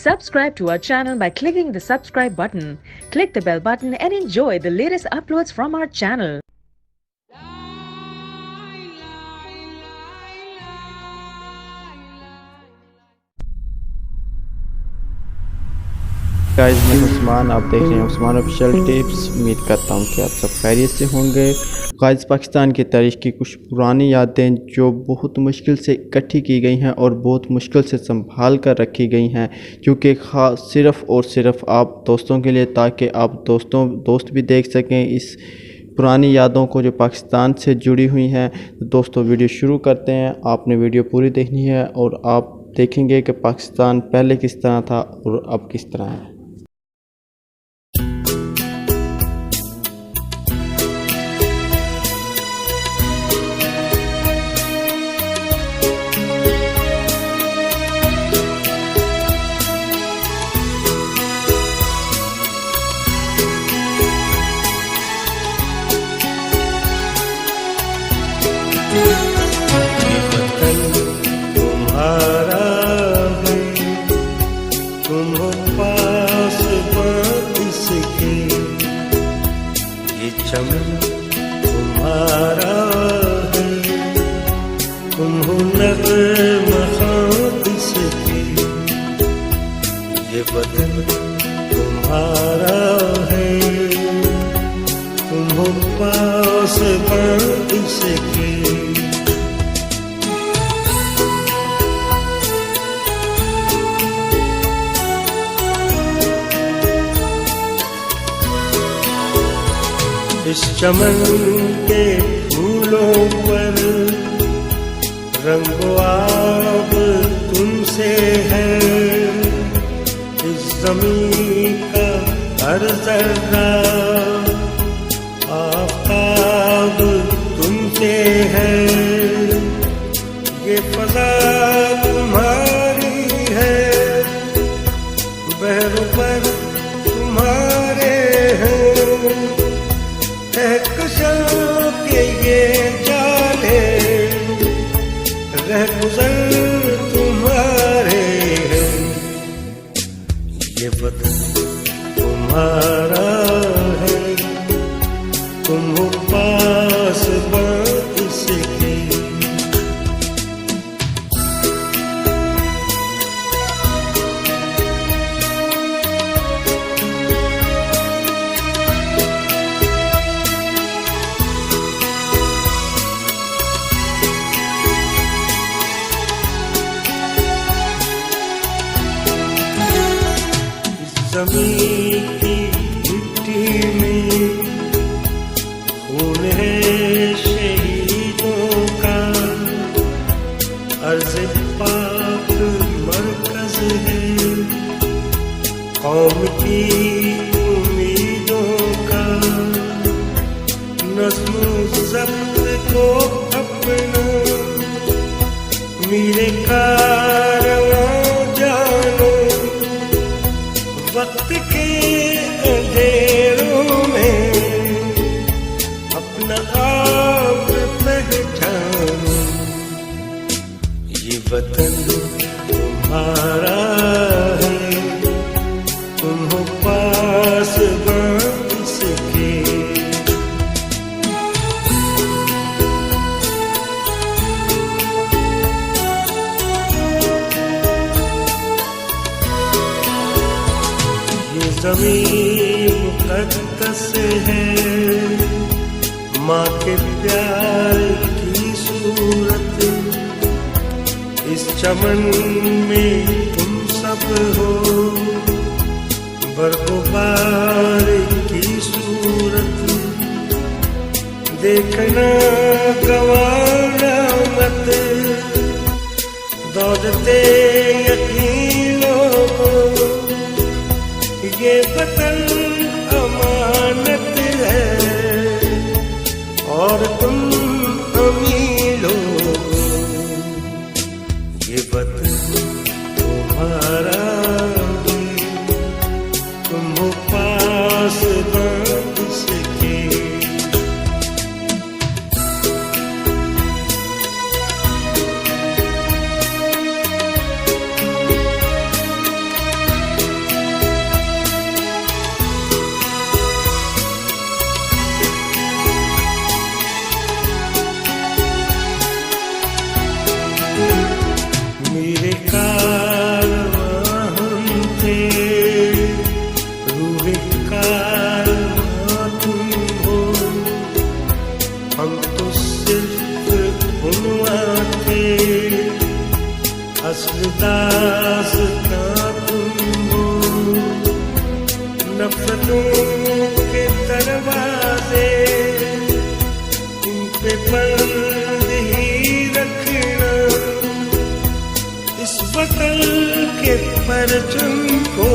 Subscribe to our channel by clicking the subscribe button. Click the bell button and enjoy the latest uploads from our channel. Guys मैं उस्मान, आप देख रहे हैं Usman official tips. उम्मीद करता हूं कि आप सब खैरियत से होंगे। गाइस पाकिस्तान की तारीख़ की कुछ पुरानी यादें जो बहुत मुश्किल से इकट्ठी की गई हैं और बहुत मुश्किल से संभाल कर रखी गई हैं, क्योंकि ख़ास सिर्फ़ और सिर्फ आप दोस्तों के लिए, ताकि आप दोस्त भी देख सकें इस पुरानी यादों को जो पाकिस्तान से जुड़ी हुई हैं। तो दोस्तों वीडियो शुरू करते हैं। आपने वीडियो पूरी देखनी है और आप देखेंगे कि पाकिस्तान पहले किस तरह था और अब किस तरह है। तुम्हारा है, तुम हो पास इसके, ये चमन तुम्हारा है, तुम हो नग़्मा इसके, ये बदन तुम्हारा है, तुम हो पास इसके। इस चमन के फूलों पर रंगो आब तुमसे है, इस ज़मीन का हर ज़र्रा आफ़ताब तुमसे है, ये फ़ज़ा तुम्हारी है, बहरों पर तुम्हारे हैं, के ये जाले रह गुज़र तुम्हारे हैं, ये वतन तुम्हारा है, तुम हो पास इसके। ज़मीन की मिट्टी में खून है शहीदों का, अर्ज़ पाक मरकज़ है, कौम की उम्मीदों का, नज़्म ज़ब्त को अपना मेरे कारवां जानो, वक्त के अंधेरों में अपना आप पहचानो, ये वतन तुम्हारा है, तुम हो पास इसके। ज़मीन मुक़द्दस है, माँ के प्यार की सूरत, इस चमन में तुम सब हो, बरगुबार की सूरत, देखना गवारा मत, दौलते यकीनों को, ये वतन अमानत है और तुम अमीर हो, ये वतन तुम्हारा है, तुम हो पास इसके। असल दास्तां तुम हो। नफरतों के दरवाजे उन पे बंद ही रखना, इस वतन के परचम को